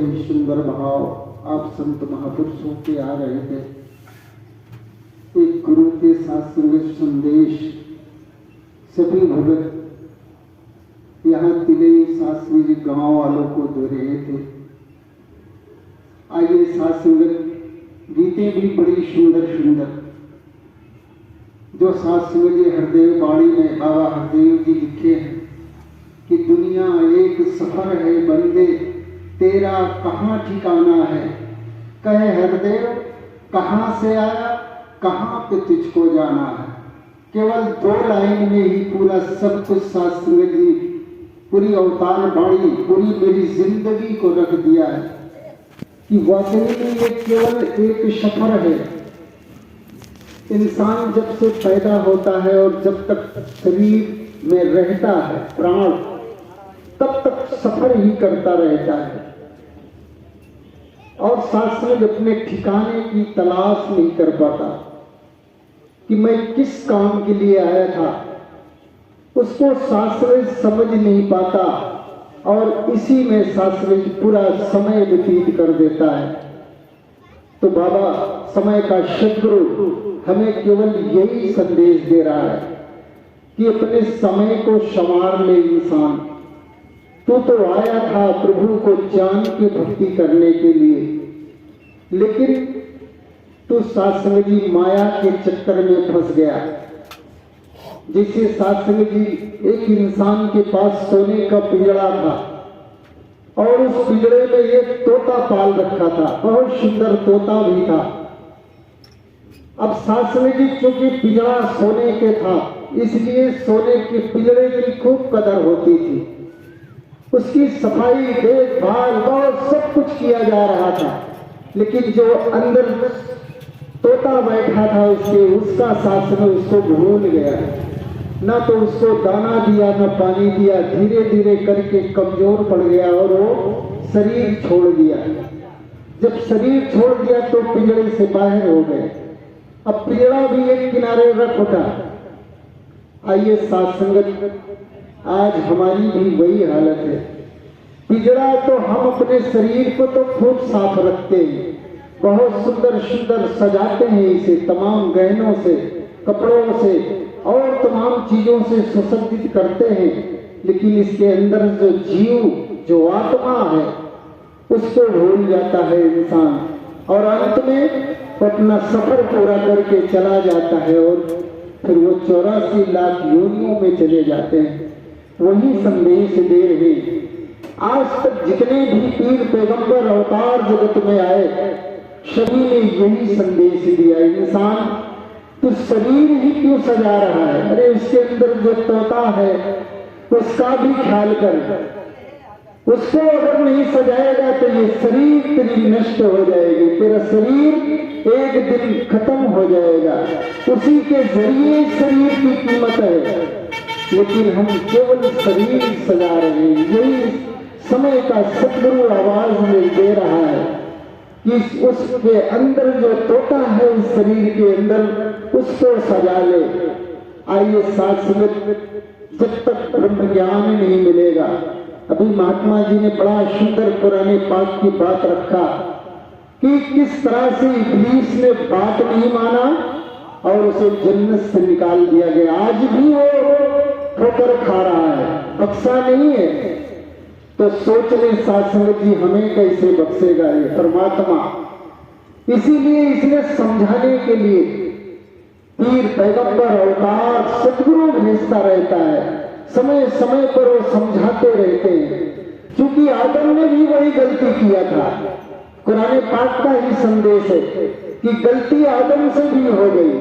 ही सुंदर भाव आप संत महापुरुषों के आ रहे थे। एक गुरु के शास्त्रीय संदेश सभी भगत यहाँ तिलई शास्त्री जी गांव वालों को दे रहे थे। आइए शास्त्रगत गीतें भी बड़ी सुंदर सुंदर जो शास्त्री जी हरदेव बाड़ी में बाबा हरदेव जी लिखे हैं कि दुनिया एक सफर है बंदे, तेरा कहाँ ठिकाना है। कहे हरदेव कहाँ से आया, कहाँ पे तुझको जाना है। केवल 2 लाइन में ही पूरा सब कुछ शास्त्री जी पूरी अवतार बाणी पूरी मेरी जिंदगी को रख दिया है कि वाकई में ये केवल एक सफर है। इंसान जब से पैदा होता है और जब तक शरीर में रहता है प्राण, तब तक सफर ही करता रहता है और शास्त्र अपने ठिकाने की तलाश नहीं कर पाता कि मैं किस काम के लिए आया था। उसको शास्त्र समझ नहीं पाता और इसी में शास्त्र पूरा समय व्यतीत कर देता है। तो बाबा समय का सद्गुरु हमें केवल यही संदेश दे रहा है कि अपने समय को संवार ले इंसान। तू तो आया था प्रभु को जान के भक्ति करने के लिए, लेकिन तू शास्त्री जी माया के चक्कर में फंस गया। जिसे शास्त्री जी एक इंसान के पास सोने का पिंजड़ा था और उस पिंजड़े में एक तोता पाल रखा था, बहुत सुंदर तोता भी था। अब शास्त्री जी चूंकि पिंजड़ा सोने के था इसलिए सोने के पिंजड़े की खूब कदर होती थी। उसकी सफाई देखभाल बहुत सब कुछ किया जा रहा था, लेकिन जो अंदर तोता बैठा था उसका शास्त्र उसको भूल गया। ना तो उसको दाना दिया न पानी दिया, धीरे धीरे करके कमजोर पड़ गया और वो शरीर छोड़ दिया। जब शरीर छोड़ दिया तो पिंजड़े से बाहर हो गए। अब पिंजड़ा भी एक किनारे रख उठा। आइए साथ संगत, आज हमारी भी वही हालत है। पिंजड़ा तो हम अपने शरीर को तो खूब साफ रखते हैं, बहुत सुंदर सुंदर सजाते हैं इसे, तमाम गहनों से, कपड़ों से और तमाम चीजों से सुसज्जित करते हैं, लेकिन इसके अंदर जो जीव जो आत्मा है उसको भूल जाता है इंसान और अंत में अपना सफर पूरा करके चला जाता है और फिर वो 84 लाख योनियों में चले जाते हैं। वही संदेश दे रहे। आज तक जितने भी पीर पैगंबर अवतार जगत में आए सभी ने यही संदेश दिया, इंसान तो शरीर ही क्यों सजा रहा है, अरे उसके अंदर जो तोता है उसका भी ख्याल कर। उसको अगर नहीं सजाएगा तो ये शरीर तेरी नष्ट हो जाएगी, तेरा शरीर एक दिन खत्म हो जाएगा। उसी के जरिए शरीर की कीमत है, लेकिन हम केवल शरीर सजा रहे हैं। यही समय का सद्गुरु आवाज में दे रहा है कि उसके अंदर जो तोता है उस शरीर के अंदर उसको सजा ले। आइए साथ संगत, जब तक ब्रह्म ज्ञान नहीं मिलेगा, अभी महात्मा जी ने बड़ा सुंदर पुराने पाक की बात रखा कि किस तरह से इब्लीस ने बात नहीं माना और उसे जन्नत से निकाल दिया गया। आज भी वो ठोकर खा रहा है, बख्शा नहीं है। तो सोच ले साथ संगत जी, हमें कैसे बख्शेगा ये परमात्मा। इसीलिए इसने समझाने के लिए पीर पैगंबर अवतार सद्गुरु भेजता रहता है, समय समय पर वो समझाते रहते हैं। क्योंकि आदम ने भी वही गलती किया था। कुरान पाक का ही संदेश है कि गलती आदम से भी हो गई।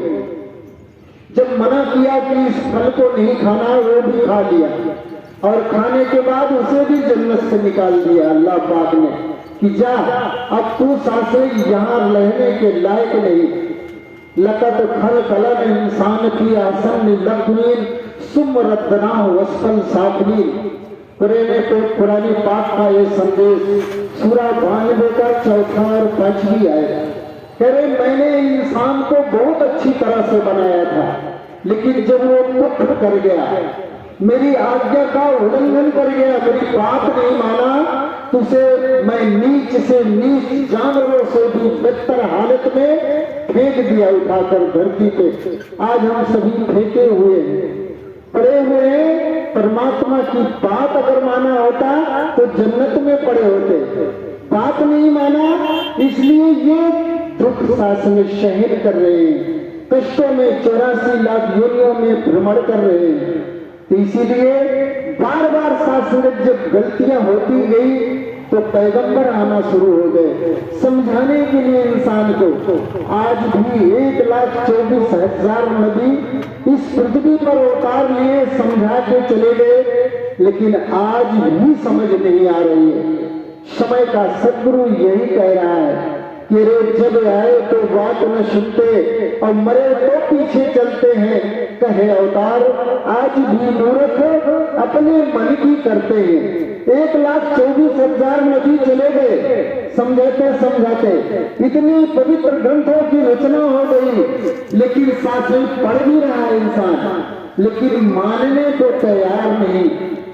जब मना किया कि इस फल को नहीं खाना, वो भी खा लिया और खाने के बाद उसे भी जन्नत से निकाल दिया अल्लाह पाक ने कि जा, अब तू सासे यहाँ रहने के लायक नहीं। लकत खल कलन इंसान की आसन लखनीन सुमरतना वस्फल साफनी। पुरानी पाक का ये संदेश सूरा 92 का 4 और 5 आया। कह रहे मैंने इंसान को बहुत अच्छी तरह से बनाया था, लेकिन जब वो कुफ्र कर गया, मेरी आज्ञा का उल्लंघन कर गया, मेरी बात नहीं माना, तुझे मैं नीच से नीच जानवरों से भी बदतर हालत में फेंक दिया उठाकर धरती पे। आज हम सभी फेंके हुए हैं, पड़े हुए हैं। परमात्मा की बात अगर माना होता तो जन्नत में पड़े होते, बात नहीं माना, इसलिए ये दुख सांस में शहर कर रहे हैं, कष्टों में 84 लाख योनियों में भ्रमण कर रहे हैं। तो इसीलिए बार बार शासनिक जब गलतियां होती गई तो पैगंबर आना शुरू हो गए समझाने के लिए इंसान को। आज भी 1,24,000 नबी इस पृथ्वी पर अवतार लिए समझा के चले गए, लेकिन आज भी समझ नहीं आ रही है। समय का सदगुरु यही कह रहा है कि रे जब आए तो बात न सुनते और मरे तो पीछे चलते हैं। कहे अवतार आज भी मूर्ख अपने मन की करते हैं। 1,24,000 नबी चले गए समझाते समझाते, इतनी पवित्र ग्रंथों की रचना हो गई, लेकिन साथ ही पढ़ भी रहा है इंसान, लेकिन मानने को तैयार नहीं।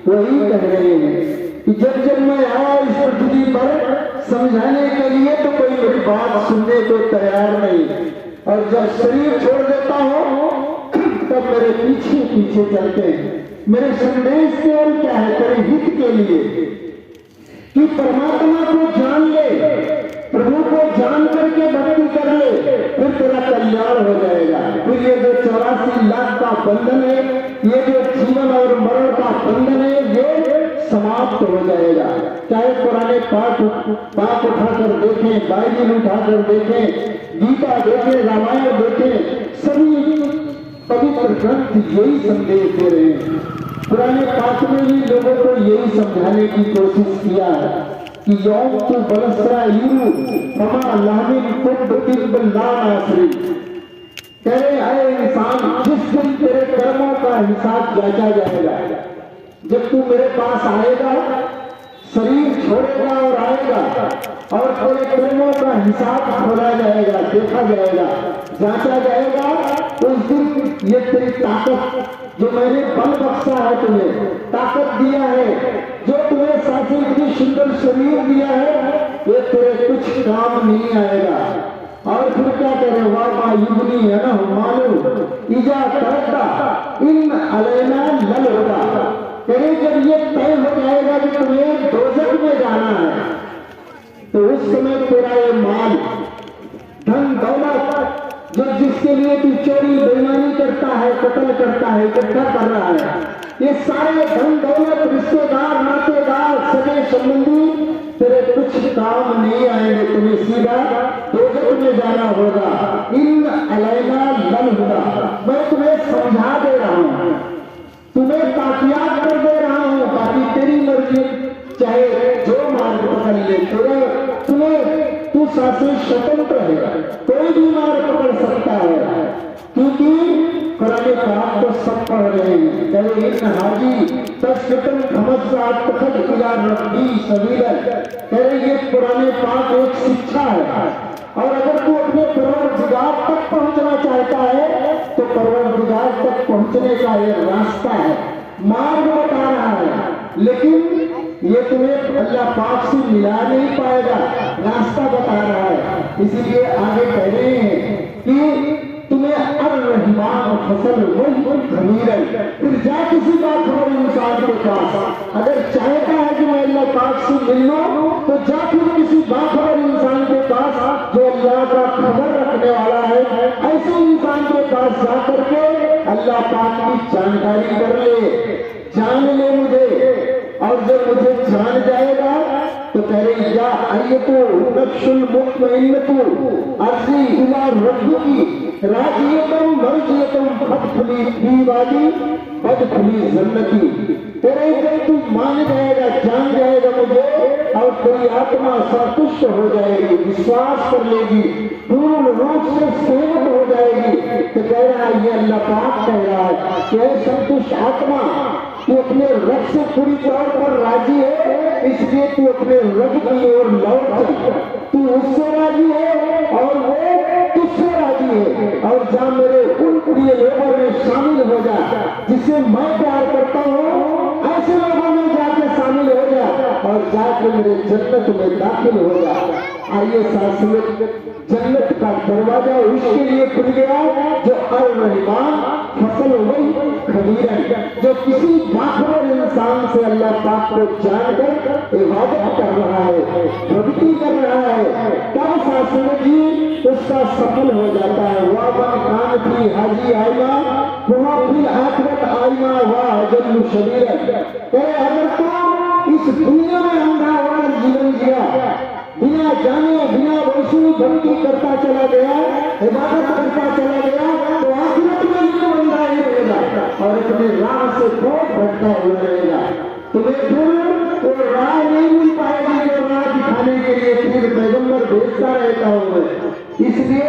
वही कह रहे हैं कि जब जब मैं आया इस पृथ्वी पर समझाने के लिए तो कोई मेरी बात सुनने को तैयार नहीं, और जब शरीर छोड़ देता हूं तब मेरे पीछे पीछे चलते हैं। मेरे संदेश केवल क्या है, तेरे हित के लिए कि परमात्मा को जान ले, प्रभु को जान करके भक्ति कर ले, फिर तेरा कल्याण हो जाएगा। फिर ये जो 84 लाख का बंधन है, ये जो जीवन और मरण का बंधन है, ये समाप्त हो जाएगा। चाहे पुराने पाठ उठाकर देखें, बाइबिल उठाकर देखें, गीता देखें, रामायण देखें, सभी पवित्र ग्रंथ यही संदेश दे रहे हैं। पुराने पाठ में भी लोगों को यही समझाने की कोशिश किया है कि यौम तू बलसरा ईरू फमा लामिन कुब तिब लानासरी। कह रहे आए इंसान, जिस दिन तेरे कर्मों का हिसाब जांचा जाएगा, जब तू मेरे पास आएगा, शरीर छोड़ेगा और आएगा और तेरे कर्मों का हिसाब खोला जाएगा, देखा जाएगा, जांचा जाएगा, उस दिन ये तेरी ताकत जो मैंने बल बख्शा है, तुम्हें ताकत दिया है, जो तुम्हें साथी इतनी सुंदर शरीर दिया है, ये तेरे कुछ काम नहीं आएगा। और फिर क्या करे, वाह युगनी है ना मालूम इजा करता इन अलैना लल होगा। कहे जब ये तय हो जाएगा कि तुम्हें दोजख में जाना है, तो उस समय तेरा ये माल धन दौलत जो जिसके लिए तू चोरी बेईमानी करता है, कत्ल करता है, इकट्ठा कर रहा है, ये सारे धन दौलत रिश्तेदार नातेदार सगे संबंधी तेरे कुछ काम नहीं आएंगे, तुम्हें सीधा दोजख में जाना होगा। इन अलैना लल होगा। मैं तुम्हें समझा दे रहा हूं, तुम्हें ताकियात कर दे रहा हूं, बाकी तेरी मर्जी, चाहे जो मार्ग पकड़ ले, तुम्हें तू शासन स्वतंत्र है, कोई भी मार्ग पकड़ सकता है, क्योंकि कुरान पाक तो सब पढ़ रहे हैं। कहे इन हाजी तस्कतन खमसात तखत इला रब्बी सबीलन। कहे ये कुरान पाक एक शिक्षा है, और अगर तू अपने परवरदिगार तक पहुंचना चाहता है तो परवरदिगार तक पहुंचने का ये रास्ता है, मार्ग बता रहा है, लेकिन ये तुम्हें अल्लाह पाक से मिला नहीं पाएगा, रास्ता बता रहा है। इसीलिए आगे कह रहे हैं कि तुम्हें अर्रहमान फसल वही खमीरन। फिर जा किसी बात खबर इंसान के पास, अगर चाहता है कि मैं अल्लाह पाक से मिल लूं तो जा फिर किसी बाखबर इंसान के पास जो अल्लाह का खबर रखने वाला है, ऐसे इंसान के पास जा करके अल्लाह पाक की जानकारी कर ले, जान ले मुझे। और जब मुझे जान जाएगा तो कह रही या अय्यतु नफ्सुल मुत्मइन्नतु अर्जी इला रब्बिकी राजियतम मर्जियतम फदखुली फी वादी फदखुली जन्नती। तेरे जब तू मान जाएगा, जान जाएगा मुझे, और तेरी आत्मा संतुष्ट हो जाएगी, विश्वास कर लेगी, पूर्ण रूप से सेवक हो जाएगी, तो कह रहा है ये अल्लाह पाक कह रहा है कि संतुष्ट आत्मा तू अपने रब से पूरी तौर पर राजी है, इसलिए तू अपने रब की ओर लौट जा। तू उससे राजी है और वो तुझसे राजी है, और जा मेरे उन प्रिय लोगों में शामिल हो जा जिसे मैं प्यार करता हूँ, ऐसे लोगों में जाके शामिल हो जा, और जाके मेरे जन्नत में दाखिल हो जा। आइए साथ जन्नत का दरवाजा उसके लिए खुल गया जो अर-रहमान फसल वही खबीर, जो किसी बाखबर इंसान से अल्लाह पाक को जानकर इबादत कर रहा है, भक्ति कर रहा है, तब सासुर जी उसका सफल हो जाता है। वाह मन कान की हाजी आईमा वहाँ फिर आखिरत आईमा वाह जल्लू शरीर। अगर तो इस दुनिया में अंधा होकर जीवन जिया, बिना जाने बिना वैष्णवी भक्ति करता चला गया, इबादत करता चला गया, तो आखिरत में भी बंदा ही रहेगा और अपने राह से बहुत भटका हुआ रहेगा। तुम्हें फिर वो राह नहीं मिल पाएगी जो राह दिखाने के लिए फिर पैगंबर भेजता रहता हूँ। इसलिए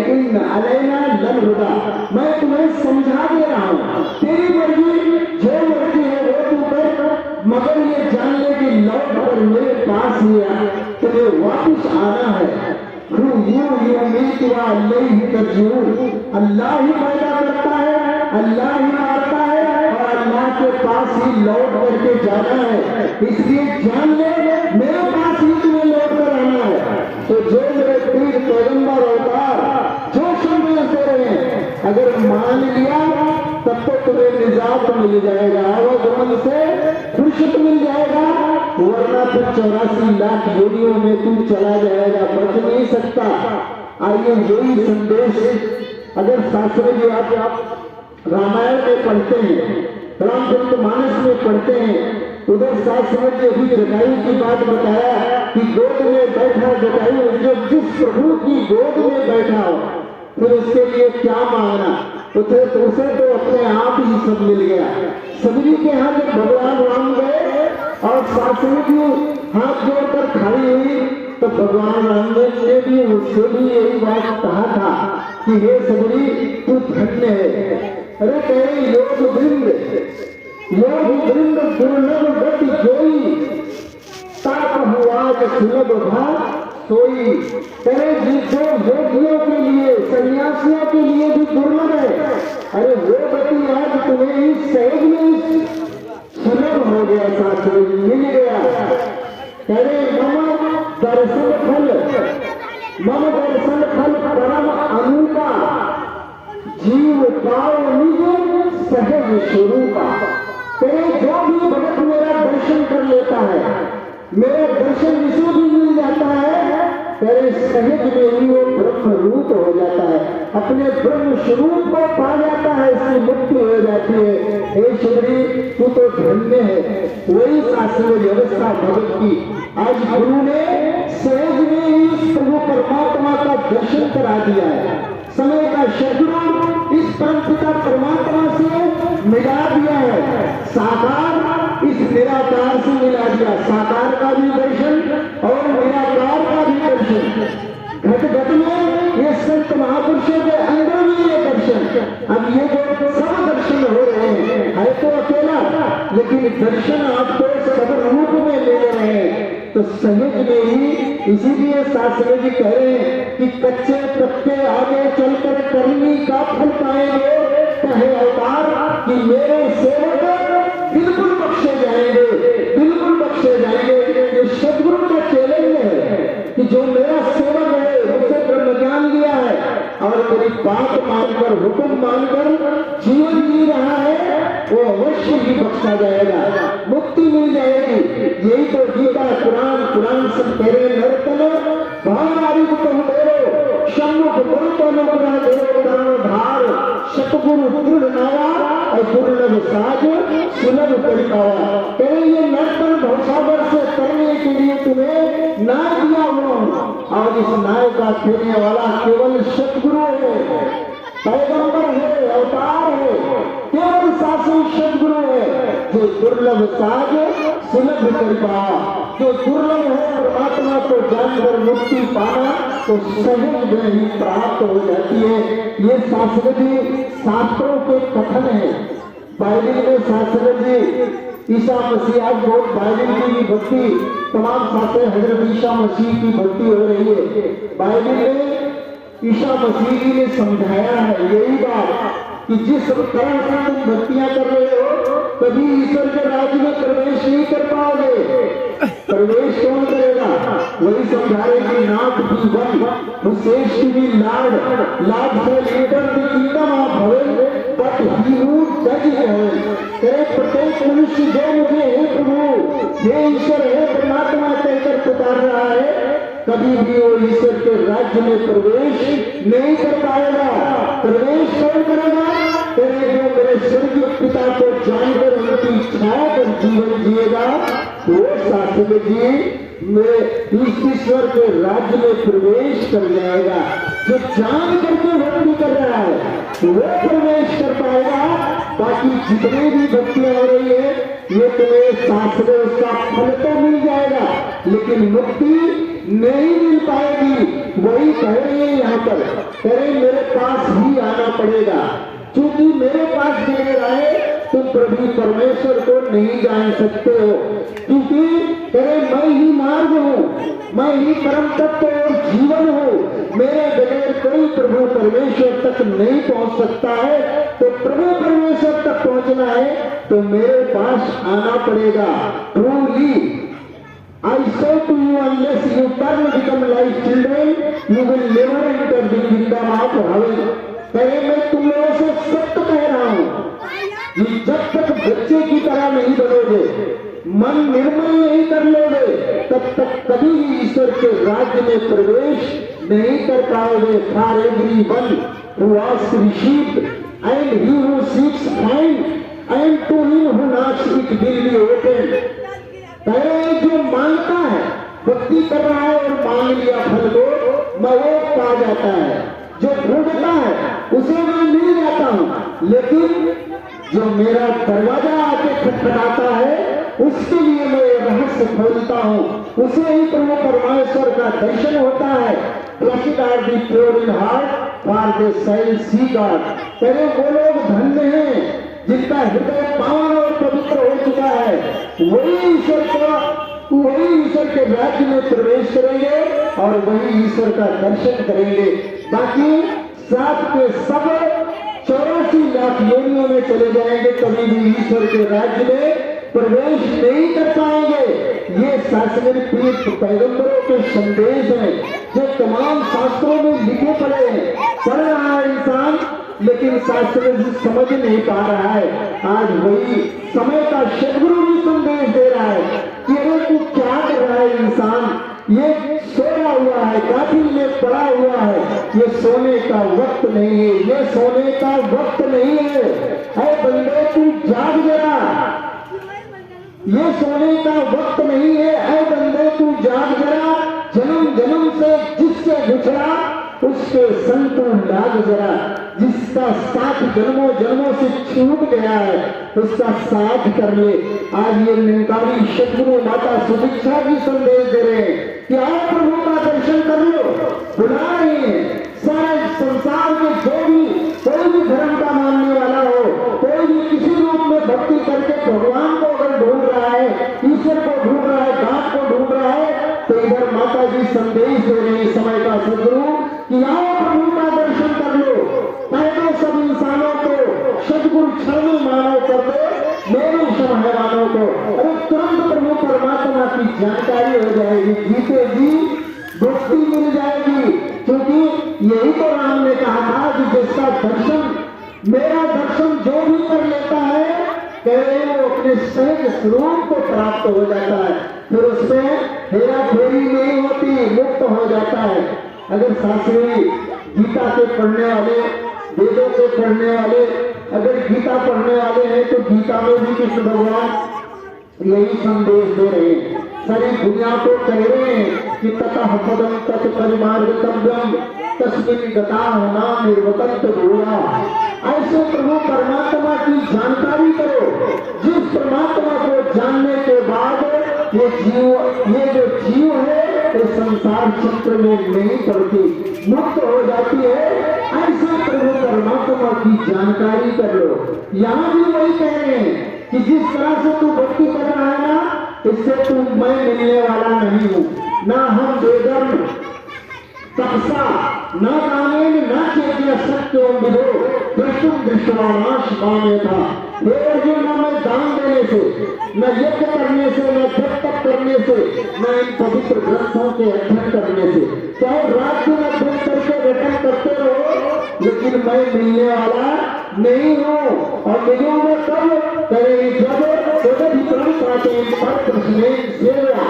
इन अलैना लल हुदा, मैं तुम्हें समझा दे रहा हूँ, तेरी मर्जी जो मर्जी है वो तू कर, मगर ये जान ले कि लौट कर मेरे पास ही आ, तुम्हें वापिस आना है। अल्लाह ही पैदा करता है, अल्लाह ही मारता है और अल्लाह के पास ही लौट करके जाना है। इसलिए जान ले मेरे पास ही तुम्हें लौट कर आना है। तो जो मेरे पीर पैगंबर अवतार जो संदेश दे रहे हैं, अगर मान लिया तब तो तुम्हें निजात मिल जाएगा, आवागमन से फुर्सत मिल जाएगा, वरना फिर 84 लाख योनियों में तू चला जाएगा, बच नहीं सकता। आइए यही संदेश अगर शास्त्र जी आप रामायण में पढ़ते हैं, रामचरितमानस में पढ़ते हैं, उधर शास्त्र जी अभी जटायु की बात बताया कि गोद में बैठा जटायु, जो जिस प्रभु की गोद में बैठा हो फिर उसके लिए क्या मांगना, उसे तो अपने आप ही सब मिल गया। सबरी के यहाँ जब भगवान राम गए और शास्त्री जी हाथ जोड़कर खड़ी हुई तो भगवान राम ने भी उससे भी यही बात कहा था कि हे सबरी तू धन्य है। अरे कहे योग वृंद दुर्लभ गति जोई, ताप हुआ सुलभ भा सोई। कहे जो योगियों के लिए सन्यासियों के लिए भी दुर्लभ है, अरे वो गति आज तुम्हें इस सहज में सुलभ हो गया, साथ मिल गया। करे मम दर्शन फल परम अनूपा, जीव पाओ निज सहज स्वरूपा। तेरे जो भी भगत मेरा दर्शन कर लेता है, मेरा दर्शन जिसे भी मिल जाता है, तेरे सहज में ही वो ब्रह्म रूप हो जाता है, अपने ब्रह्म स्वरूप को पा जाता है, इसकी मुक्ति हो जाती है। हे शबरी तू तो धन्य है। वही शास्त्रीय व्यवस्था भगत की आज गुरु ने सहज में ही इस प्रभु परमात्मा का दर्शन करा दिया है। समय का शत्रु इस परमपिता परमात्मा से मिला दिया है, साकार इस निराकार से मिला दिया, साकार का भी दर्शन और निराकार का भी दर्शन। घट घट में ये संत महापुरुषों के अंदर भी ये दर्शन। अब ये जो सब दर्शन हो रहे हैं है तो अकेला, लेकिन दर्शन आपको सब रूप में ले रहे हैं, तो सहज में ही। इसीलिए शास्त्री जी कह रहे हैं कि कच्चे पत्ते आगे चलकर करनी का फल पाएंगे, कहे अवतार कि मेरे सेवक बिल्कुल बख्शे जाएंगे, बिल्कुल बख्शे जाएंगे। ये सदगुरु का चैलेंज है कि जो मेरा सेवक है, मुझसे ब्रह्म ज्ञान लिया है और मेरी बात मानकर हुक्म मानकर जीवन जी रहा है, वो अवश्य ही बख्शा जाएगा, मुक्ति मिल जाएगी। यही तो गीता कुरान सब कह रहे नर्तन भारी सम्मुख धार सतगुरु दृढ़ नावा और दुर्लभ साज सुलभ परिपावा। कहे ये नर्तन भवसागर से करने के लिए तुम्हें नाय दिया हुआ, और इस नाय का खेलने वाला केवल सतगुरु है, पैगंबर है, अवतार है, केवल शासन सदगुरु है, जो दुर्लभ साज सुलभ कर पाया। जो दुर्लभ है परमात्मा को जानकर मुक्ति पाना तो सहज में ही प्राप्त हो जाती है। ये शास्त्र जी शास्त्रों के कथन है। बाइबिल में शास्त्र जी ईसा मसीह, आज बहुत बाइबिल की भी भक्ति, तमाम शास्त्र हजरत ईसा मसीह की भक्ति हो रही है। बाइबिल में ईसा मसीह जी ने समझाया है यही बात कि जिस कारण से तुम भक्तियां कर रहे हो कभी ईश्वर के राज्य में प्रवेश नहीं कर पाओगे। प्रवेश कौन करेगा? वही समझाए कि not be one who says to be Lord, Lord shall enter the kingdom of heaven but he who does heaven. तेरे प्रत्येक मनुष्य जो मुझे हे प्रभु, ये ईश्वर है परमात्मा कहकर पुकार रहा है, कभी भी वो ईश्वर के राज्य में प्रवेश नहीं कर पाएगा। प्रवेश कौन करेगा? तेरे जो मेरे स्वर्गीय पिता को जानकर उनकी इच्छाओं पर जीवन जिएगा, वो शास्त्री जी मेरे ईश्वर के राज्य में प्रवेश कर जाएगा। जो जान करके भक्ति कर रहा है वो प्रवेश कर पाएगा। बाकी जितनी भी भक्तियां हो रही है ये तुम्हें शास्त्र उसका फल तो मिल जाएगा, लेकिन मुक्ति नहीं मिल पाएगी। वही कह रही है यहाँ पर, तेरे मेरे पास ही आना पड़ेगा। क्योंकि मेरे पास बगैर आए तुम प्रभु परमेश्वर को नहीं जान सकते हो। क्योंकि तेरे मैं ही मार्ग हूँ, मैं ही परम तत्व और जीवन हूँ। मेरे बगैर कोई प्रभु परमेश्वर तक नहीं पहुँच सकता है। तो प्रभु परमेश्वर तक पहुँचना है तो मेरे पास आना पड़ेगा। Truly I say to you, unless you turn and become like children, you will never enter the kingdom of heaven. कहे मैं तुम लोगों से सत्य कह रहा हूँ कि जब तक बच्चे की तरह नहीं बनोगे, मन निर्मल नहीं कर लोगे, तब तक कभी ईश्वर के राज्य में प्रवेश नहीं कर पाओगे। For everyone who asks received, and he who seeks find, and to him who knocks it will be opened. जो मांगता है, भक्ति कर रहा है और मांग लिया फल को, मैं वो पा जाता है। जो ढूंढता है उसे मैं मिल जाता हूँ। लेकिन जो मेरा दरवाजा आके खटखटाता है उसके लिए मैं रहस्य खोलता हूँ, उसे ही प्रभु परमेश्वर का दर्शन होता है। Blessed are the pure in heart, for they shall see God। तेरे वो लोग धन्य हैं जिनका हृदय पावन और पवित्र हो चुका है, वही ईश्वर के राज्य में प्रवेश करेंगे और वही ईश्वर का दर्शन करेंगे। बाकी साथ के सब 84 लाख योनियों में चले जाएंगे, कभी भी ईश्वर के राज्य में प्रवेश नहीं कर पाएंगे। ये शास्त्रीय पीठ पैगंबरों के संदेश हैं जो तमाम शास्त्रों में लिखे पड़े हैं। पढ़ रहा है इंसान लेकिन शास्त्र समझ नहीं पा रहा है। आज वही समय का सदगुरु भी संदेश दे रहा है कि अगर तू क्या कर रहा है इंसान, ये सोया हुआ है, काफिल में पड़ा हुआ है, ये सोने का वक्त नहीं है, ये सोने का वक्त नहीं है। ऐ बंदे तू जाग जरा, ये सोने का वक्त नहीं है। ऐ बंदे तू जाग जरा, जन्म जन्म से जिससे गुजरा उसके संतु लाग जरा। जिसका साथ जन्मों जन्मों से छूट गया है उसका साथ कर ले। आज ये निरंकारी सदगुरु माता सुदीक्षा जी संदेश दे रहे हैं कि आप प्रभु का दर्शन कर लो। बुला रहे हैं सारे संसार में जो भी कोई भी धर्म का मानने वाला हो, कोई भी किसी रूप में भक्ति करके भगवान को अगर ढूंढ रहा है, ईश्वर को ढूंढ रहा है, बाप को ढूंढ रहा है, तो इधर माता जी संदेश दे रहे हैं समय का सदगुरु कि आओ प्रभु का दर्शन कर लो। पहले सब इंसानों को सदगुरु क्षण में मानव कर दो, मेरे हैवानों को। अरे तुरंत प्रभु परमात्मा की जानकारी हो जाएगी, जीते जी भक्ति मिल जाएगी। क्योंकि यही तो राम ने कहा था कि जिसका दर्शन, मेरा दर्शन जो भी कर लेता है, कह रहे वो अपने सहज स्वरूप को प्राप्त हो जाता है, फिर उसमें हेरा फेरी नहीं होती, मुक्त हो जाता है। अगर शास्त्री गीता के पढ़ने वाले, वेदों के पढ़ने वाले अगर गीता पढ़ने वाले हैं तो गीता में भी कृष्ण भगवान यही संदेश दे रहे हैं। सारी दुनिया को कह रहे हैं कि ततः पदम तत्परिमार्गतव्यम तस्मिन् गताः नाम निर्वतन्त भूया। ऐसे प्रभु परमात्मा की जानकारी करो, जिस परमात्मा को जानने के बाद ये जो जीव है ये संसार चक्र में नहीं पड़ती, मुक्त हो जाती है। ऐसे प्रभु परमात्मा की जानकारी कर लो। यहाँ भी वही कह रहे हैं कि जिस तरह से तू भक्ति कर रहा है ना, इससे तू मैं मिलने वाला नहीं हूँ। ना हम वेदम तपसा न कामेन न चेत्य सत्यो विदो दृष्टुम दृष्टवानाश कामे था। हे अर्जुन, न मैं दान देने से, न यज्ञ करने से, न जप तप करने से, न इन पवित्र ग्रंथों के अध्ययन करने से, चाहे रात दिन अध्ययन करके रटन करते रहो, लेकिन मैं मिलने वाला नहीं हूँ। और मिलूंगा कब? करे जब तदधिकरण पाते पर कृष्ण सेवा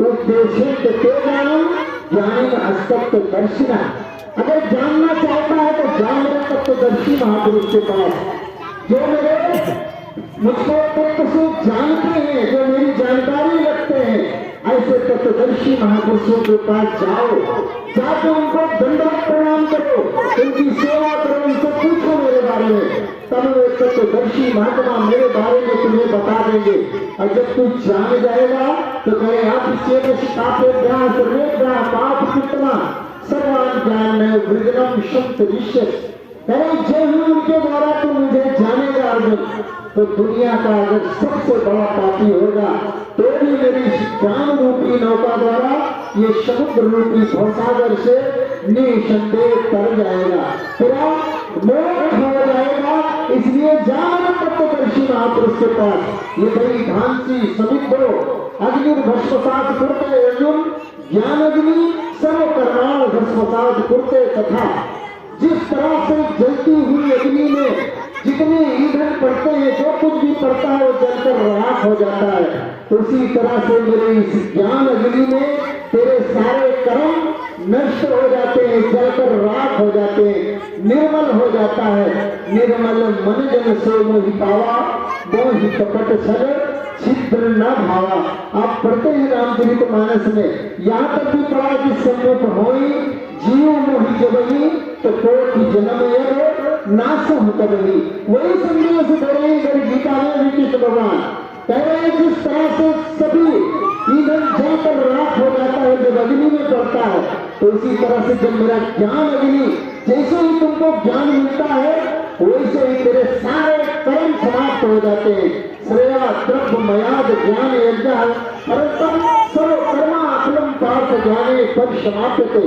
उद्देश्य ते ज्ञानम ज्ञानी हस्तत्व दर्शिना। अगर जानना चाहता है तो जान रहे तत्वदर्शी महापुरुष के पास, जो मेरे मुझको तत्व से जानते हैं, जो मेरी जानकारी रखते हैं, ऐसे तत्वदर्शी महापुरुषों के पास जाओ, जाकर उनको दंडवत प्रणाम करो, उनकी सेवा करो, उनसे पूछो मेरे बारे में, तब वे तत्वदर्शी महात्मा मेरे बारे में तुम्हें बता देंगे। और जब तू जान जाएगा तो कहे आप पाप कितना सर्वान ज्ञान में वृद्धम शब्द विश्व। जय उनके द्वारा तू मुझे जानेगा अर्जुन, तो दुनिया का अगर सबसे बड़ा पापी होगा तो भी मेरी ज्ञान रूपी नौका द्वारा ये समुद्र रूपी भवसागर से निसंदेह तर जाएगा, पूरा मोक्ष हो जाएगा। इसलिए जान तत्वदर्शी महापुरुष के पास। ये बड़ी भांति समित हो अग्नि भस्मसात कुरते अर्जुन, ज्ञान अग्नि सर्व कर्माण भस्मसात कुरते। तथा जिस तरह से जलती हुई अग्नि में जितने ईंधन पड़ते हैं, जो कुछ भी पड़ता है वो जलकर राख हो जाता है, उसी तरह से मेरे इस ज्ञान अग्नि में तेरे सारे कर्म नष्ट हो जाते हैं, जलकर राख हो जाते हैं, निर्मल हो जाता है। निर्मल मन जन से मोहि पावा, मोहि कपट छल छिद्र न भावा। आप पढ़ते हैं रामचरित मानस में, यहाँ तक भी पढ़ा कि सम्मुख होई जीव मोहि जबही, तो कोटि जन्म यह नाश कबही। वही संदेश दे रहे हैं गीता में कृष्ण भगवान, कह रहे हैं जिस तरह से सभी ईंधन जलकर राख हो जाता है जब अग्नि में पड़ता है, तो इसी तरह से जब मेरा ज्ञान अग्नि, जैसे ही तुमको ज्ञान मिलता है वैसे ही तेरे सारे कर्म समाप्त हो जाते हैं। श्रेया द्रव्य मयाद ज्ञान यज्ञ परतम सर्व कर्मा अखिलम पार्थ ज्ञाने पद समाप्यते।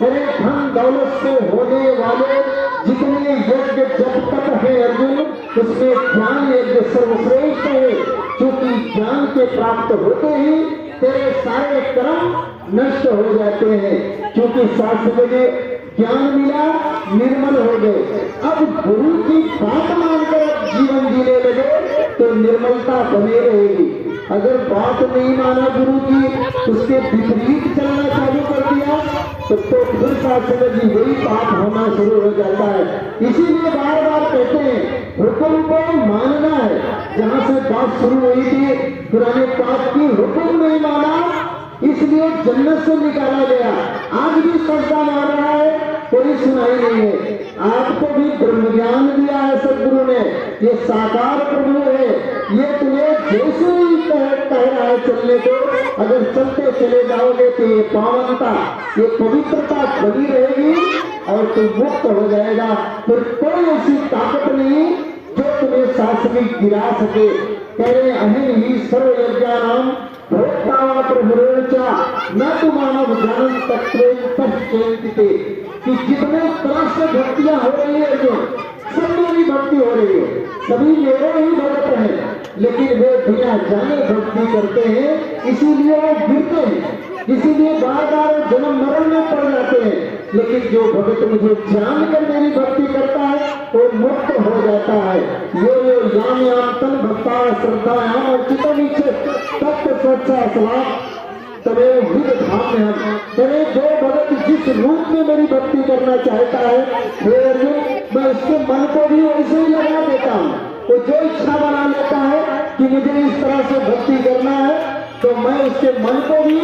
तेरे धन दौलत से होने वाले जितने यज्ञ जब तक है अर्जुन, उसमें ज्ञान यज्ञ सर्वश्रेष्ठ है, क्योंकि ज्ञान के प्राप्त होते ही तेरे सारे कर्म नष्ट हो जाते हैं, क्योंकि शास्त्र में ज्ञान मिला, निर्मल हो गए। अब गुरु की बात मानकर जीवन जीने लगे तो निर्मलता बनी रहेगी। अगर बात नहीं माना गुरु की, उसके विपरीत चलना चालू कर दिया तो फिर शास्त्र जी वही पाप होना शुरू हो जाता है। इसीलिए बार बार कहते हैं हुक्म को मानना है। जहाँ से बात शुरू हुई थी पुराने पाप की, हुक्म नहीं माना इसलिए जन्नत से निकाला गया। आज भी सजदा मार रहा है, कोई सुनाई नहीं है। आपको भी ब्रह्म ज्ञान दिया है सदगुरु ने, ये साकार प्रभु है, ये तुम्हें जैसे ही कह रहा है चलने को, अगर चलते चले जाओगे तो ये पावनता, ये पवित्रता बनी रहेगी और तुम मुक्त हो जाएगा। फिर कोई ऐसी ताकत नहीं जो तुम्हें शास्त्र में गिरा सके। कह रहे अहिन ही सर्व यज्ञानाम भोक्ता प्रभुरेचा न तो मानव जानन तत्व कि जितने तरह से भक्तियां हो रही है, जो सब मेरी भक्ति हो रही है, सभी मेरे ही भक्त हैं, लेकिन वे बिना जाने भक्ति करते हैं, इसीलिए वो गिरते हैं, इसीलिए बार बार जन्म मरण में पड़ जाते हैं। लेकिन जो भक्त मुझे जानकर मेरी भक्ति करता है वो मुक्त हो जाता है। ये याम याम तन भक्ता श्रद्धायाम और चित्तनीचे तत्व सच्चा सलाम तवे विद धाम में हम तवे जो भगत जिस रूप में मेरी भक्ति करना चाहता है, मैं उसके मन को भी वैसे ही लगा देता हूँ। वो जो इच्छा बना लेता है कि मुझे इस तरह से भक्ति करना है, तो मैं उसके मन को भी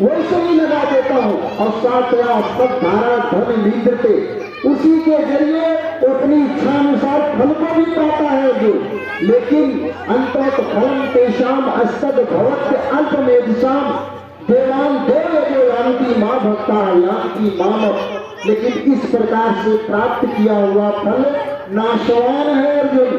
वैसे ही लगा देता हूँ। और साथ सब धारा धन नींदते, उसी के जरिए अपनी इच्छा अनुसार फल को भी पाता है जो, लेकिन अंतत फलम तेषाम अस्तद भवत्य अल्पमेधसाम देवान देव यान्ति माँ भक्ता यान्ति माम। लेकिन इस प्रकार से प्राप्त किया हुआ फल नाशवान है अर्जुन।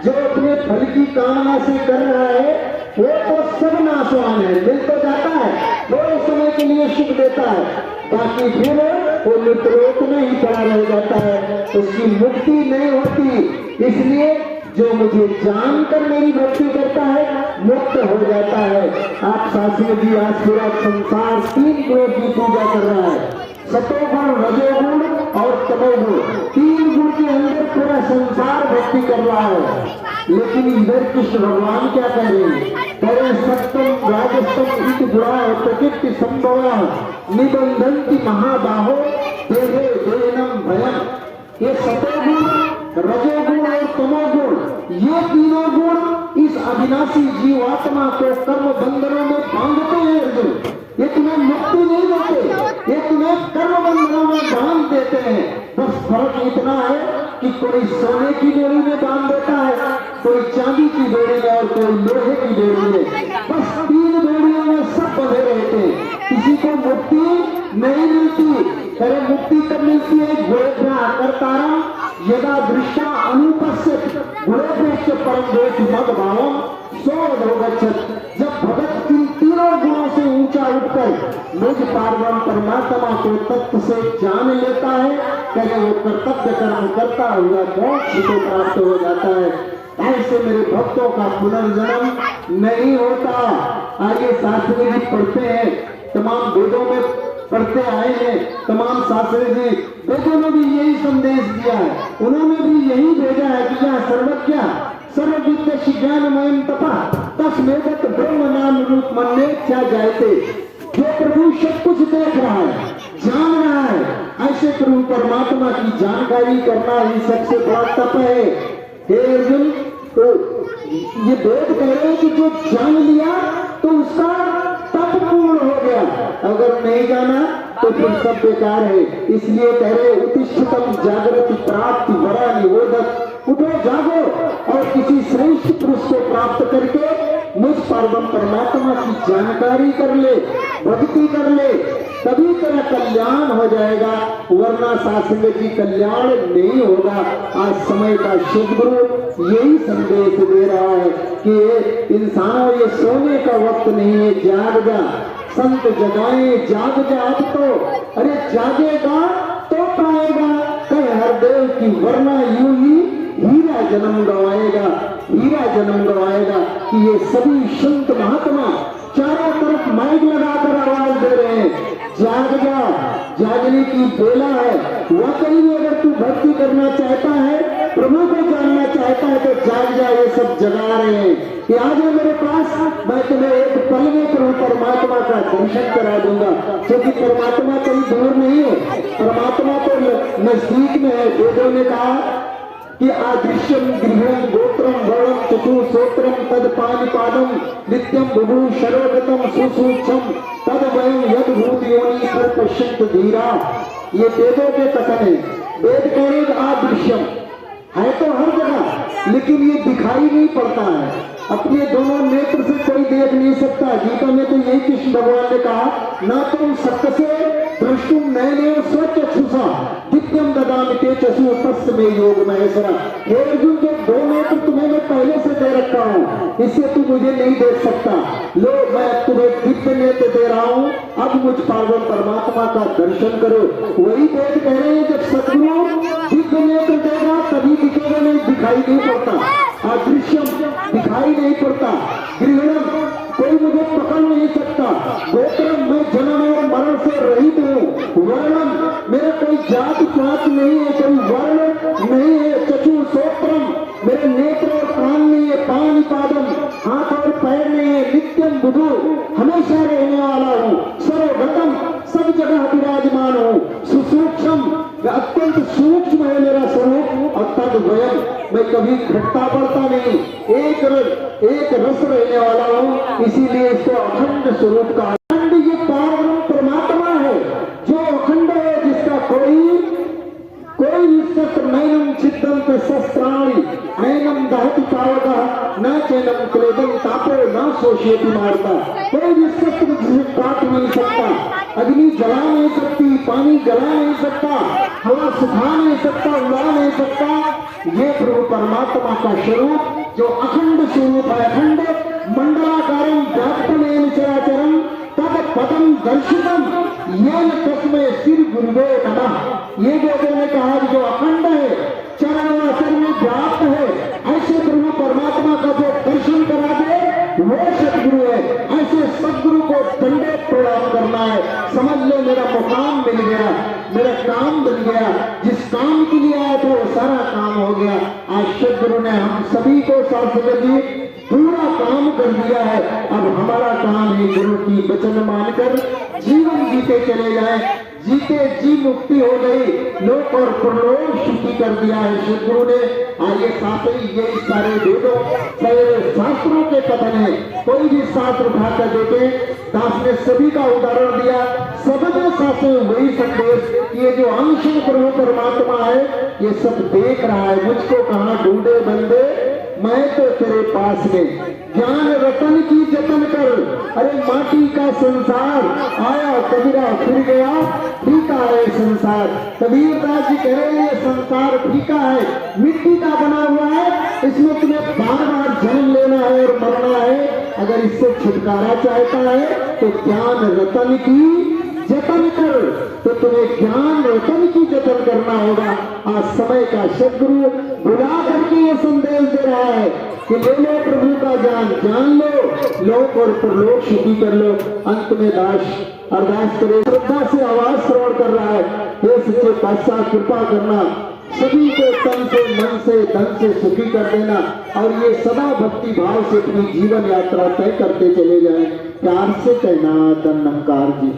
जो अपने फल की कामना से कर रहा है वो तो सब नाशवान है, मिल तो जाता है, थोड़े समय के लिए सुख देता है, बाकी फिर वो मृत्युलोक में ही पड़ा रह जाता है, उसकी मुक्ति नहीं होती। इसलिए जो मुझे जानकर मेरी भक्ति करता है मुक्त हो जाता है। आप शास्त्री जी आज पूरा संसार 3 गुणों की पूजा कर रहा है, सतोगुण, रजोगुण और तमोगुण। 3 गुण के अंदर पूरा संसार भक्ति कर रहा है। लेकिन इधर कृष्ण भगवान क्या कह रहे हैं? करे सत्यम राजस्तम इत गुणा प्रकृति संभवा निबंधन्ति महाबाहो देहे देनम भयम। ये सतोगुण, रजोगुण और तमोगुण, ये तीनों गुण इस अविनाशी जीवात्मा को कर्म बंधनों में बांधते हैं अर्जुन। ये तुम्हें मुक्ति नहीं देते, ये तुम्हें कर्म बंधनों में बांध देते हैं। बस फर्क इतना है कि कोई सोने की बेड़ी में बांध देता है, कोई चांदी की बेड़ी में और कोई लोहे की बेड़ी में। बस 3 बेड़ियों में सब बंधे रहते हैं, किसी को मुक्ति नहीं मिलती। अरे मुक्ति कब मिलती है? गुणेभ्यः कर्तारं यदा दृष्टा अनुपश्यति गुणेभ्यश्च परम देश मद भावम सो गच्छत्। जब भगत इन तीनों गुणों से ऊंचा उठकर मुझ पार्वण परमात्मा को तत्व से जान लेता है, कहे वो कर्तव्य कर्म करता हुआ मोक्ष को प्राप्त हो जाता है। ऐसे मेरे भक्तों का पुनर्जन्म नहीं होता। आगे शास्त्री जी पढ़ते हैं, तमाम वेदों में पढ़ते आए हैं, तमाम शास्त्री जी वेदों में भी यही संदेश दिया है। उन्होंने भी यही भेजा है कि यह सर्वज्ञ सर्वविद्य ज्ञानमयम तपा तस्मेदत ब्रह्म नाम रूप मन्ये क्या जायते। जो प्रभु सब कुछ देख रहा है, जान रहा है, ऐसे प्रभु परमात्मा की जानकारी करना ही सबसे बड़ा तप है। हे अर्जुन, तो ये वेद कह रहे हैं कि जो जान लिया तो उसका तप पूर्ण हो गया, अगर नहीं जाना तो फिर सब बेकार है। इसलिए कह रहे उत्तिष्ठतम जागृति प्राप्ति वरा निरोधक। उठो, जागो और किसी श्रेष्ठ पुरुष को प्राप्त करके मुझ पार्वण परमात्मा की जानकारी कर ले, भक्ति कर ले, तभी तेरा कल्याण हो जाएगा, वरना शास्त्र की कल्याण नहीं होगा। आज समय का सद्गुरु यही संदेश दे रहा है कि इंसानों ये सोने का वक्त नहीं है, जाग जा, संत जगाए जाग जा अब तो। अरे जागेगा तो पाएगा कह हरदेव की, वरना यूं ही हीरा जन्म गवाएगा, हीरा जन्म गवाएगा। कि ये सभी संत महात्मा चारों तरफ माइक लगाकर आवाज दे रहे हैं, जाग जा, जागने की बेला है। वाकई में अगर तू भक्ति करना चाहता है, प्रभु को जानना चाहता है तो जाग जा। ये सब जगा रहे हैं कि आ जाओ मेरे पास, मैं तुम्हें एक पल में प्रभु परमात्मा का दर्शन करा दूंगा। क्योंकि परमात्मा कहीं दूर नहीं है, परमात्मा तो नजदीक में है। वेदों ने कहा कि आदृश्यम गृहम गोत्रम वर्णम चतुश्रोत्रम तद पानिपादम नित्यम बुभु सर्वगतम सुसूक्ष्म तद वयम यद भूत योनि पर पश्यन्त धीरा। ये वेदों के कथन है। वेद कहेंगे आदृश्यम है तो हर जगह, लेकिन ये दिखाई नहीं पड़ता है। अपने दोनों नेत्र से कोई देख नहीं सकता। गीता में तो यही कृष्ण भगवान ने कहा, ना तुम सत्य से दृष्टुम नयने स्वचक्षुषा दिव्यम ददामि ते चक्षु तस्य मे योग महेश्वरा। हे अर्जुन, जो 2 नेत्र तुम्हें मैं पहले से दे रखा हूँ, इससे तू मुझे नहीं देख सकता। लो, मैं तुम्हें दिव्य नेत्र दे रहा हूँ, अब मुझ पार्वण परमात्मा का दर्शन करो। वही वेद कह रहे हैं, जब सतगुरु दिव्य नेत्र देगा तभी दिखेगा, नहीं दिखाई नहीं पड़ता। अदृश्यम दिखाई नहीं पड़ता, गृहणम कोई मुझे पकड़ नहीं सकता, गोत्रम मैं जन्म और मरण से रहित हूँ, वर्णम मेरा कोई जात पात नहीं है, कोई वर्ण नहीं है, चतुश्रोत्रम मेरे नेत्र और कान नहीं है, पानिपादम हाथ और पैर नहीं है, नित्यम बुधु हमेशा रहने वाला हूँ, सर्वगतम सब जगह विराजमान हूँ, सुसूक्ष्म अत्यंत सूक्ष्म है मेरा स्वरूप, और तद वयम मैं कभी घटता बढ़ता नहीं, एक रस रहने वाला हूँ। इसीलिए इसको अखंड स्वरूप का, अखंड ये पारब्रह्म परमात्मा है जो अखंड है, जिसका कोई नैनम छिद्दम पे शस्त्राणि नैनम दहति पावकः न चैनम क्रोधम तापो न शोषयति मारता। कोई भी शस्त्र जिसे काट नहीं सकता, अग्नि जला नहीं सकती, पानी जला नहीं सकता, हवा सुखा नहीं सकता, उड़ा नहीं सकता। ये प्रभु परमात्मा का स्वरूप जो अखंड स्वरूप है, अखंड मंडलाकारं व्याप्तमेन चराचरं तद पदम दर्शितम येन तस्मै श्री गुरुवे नमः। ये वेदों ने कहा जो अखंड है, चरण आसन में व्याप्त है, ऐसे प्रभु परमात्मा का जो दर्शन करा दे वो सदगुरु है। ऐसे सदगुरु को दंडवत प्रणाम करना है। समझ लो मेरा मुकाम मिल गया, मेरा काम बन गया, जिस काम के लिए आया था वो सारा काम हो गया। आज सदगुरु ने हम सभी को शास्त्र जी पूरा काम कर दिया है। अब हमारा काम है गुरु की वचन मानकर जीवन जीते चले जाए। जीते जी मुक्ति हो गई, लोक और परलोक सुखी कर दिया है सदगुरु ने। आइए साथ ही ये सारे वेदों सारे शास्त्रों के कथन है। कोई भी शास्त्र उठाकर देखे, दास ने सभी का उदाहरण दिया, सब में शास्त्र वही संदेश। ये जो अंश प्रभु परमात्मा है ये सब देख रहा है। मुझको कहाँ ढूंढे बंदे, मैं तो तेरे पास में। ज्ञान रतन की जतन कर, अरे माटी का संसार आया कबीरा फिर गया, फीका है संसार। कबीरदास जी कह रहे हैं ये संसार फीका है, मिट्टी का बना हुआ है, इसमें तुम्हें बार बार जन्म लेना है और मरना है। अगर इससे छुटकारा चाहता है तो ज्ञान रतन की जतन कर, तो तुम्हें ज्ञान रतन की जतन करना होगा। आज समय का सदगुरु बुला करके ये संदेश दे रहा है कि ले लो प्रभु का ज्ञान, जान लो, लोक और परलोक सुखी कर लो। अंत में दास अरदास करे, श्रद्धा से आवाज श्रवण कर रहा है, हे सच्चे पातशाह कृपा करना, सभी को तन से मन से धन से सुखी कर देना और ये सदा भक्ति भाव से अपनी जीवन यात्रा तय करते चले जाएं। प्यार से कहना धन्यकार जी।